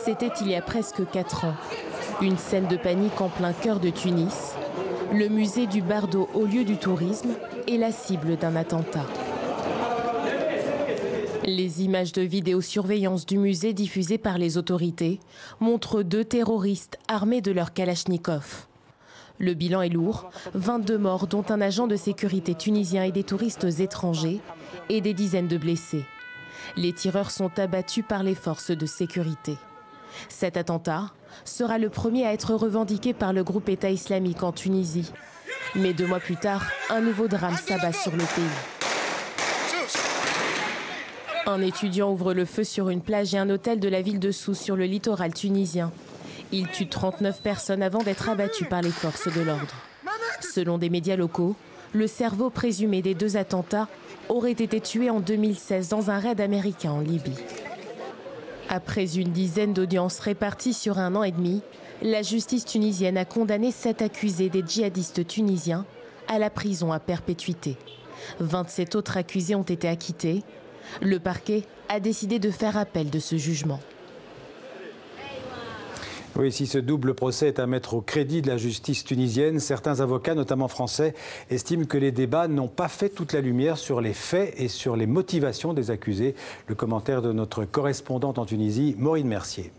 C'était il y a presque 4 ans. Une scène de panique en plein cœur de Tunis. Le musée du Bardo, au lieu du tourisme, est la cible d'un attentat. Les images de vidéosurveillance du musée diffusées par les autorités montrent 2 terroristes armés de leur kalachnikov. Le bilan est lourd, 22 morts dont un agent de sécurité tunisien et des touristes étrangers et des dizaines de blessés. Les tireurs sont abattus par les forces de sécurité. Cet attentat sera le premier à être revendiqué par le groupe État islamique en Tunisie. Mais 2 mois plus tard, un nouveau drame s'abat sur le pays. Un étudiant ouvre le feu sur une plage et un hôtel de la ville de Sousse sur le littoral tunisien. Il tue 39 personnes avant d'être abattu par les forces de l'ordre. Selon des médias locaux, le cerveau présumé des 2 attentats aurait été tué en 2016 dans un raid américain en Libye. Après une dizaine d'audiences réparties sur 1 an et demi, la justice tunisienne a condamné 7 accusés des djihadistes tunisiens à la prison à perpétuité. 27 autres accusés ont été acquittés. Le parquet a décidé de faire appel de ce jugement. Oui, si ce double procès est à mettre au crédit de la justice tunisienne, certains avocats, notamment français, estiment que les débats n'ont pas fait toute la lumière sur les faits et sur les motivations des accusés. Le commentaire de notre correspondante en Tunisie, Maureen Mercier.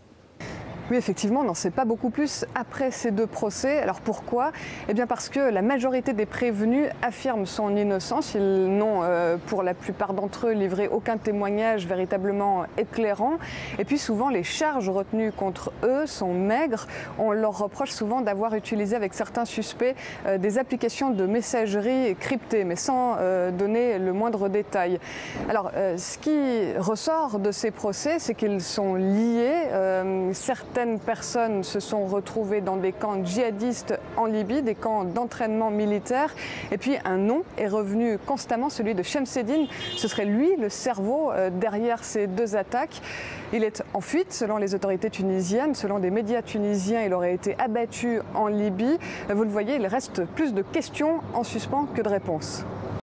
Oui, effectivement, on n'en sait pas beaucoup plus après ces 2 procès. Alors pourquoi? Eh bien parce que la majorité des prévenus affirment son innocence. Ils n'ont, pour la plupart d'entre eux, livré aucun témoignage véritablement éclairant. Et puis souvent, les charges retenues contre eux sont maigres. On leur reproche souvent d'avoir utilisé avec certains suspects des applications de messagerie cryptées, mais sans donner le moindre détail. Alors, ce qui ressort de ces procès, c'est qu'ils sont liés. Certaines personnes se sont retrouvées dans des camps djihadistes en Libye, des camps d'entraînement militaire. Et puis un nom est revenu constamment, celui de Chemseddine. Ce serait lui le cerveau derrière ces 2 attaques. Il est en fuite selon les autorités tunisiennes, selon des médias tunisiens. Il aurait été abattu en Libye. Vous le voyez, il reste plus de questions en suspens que de réponses.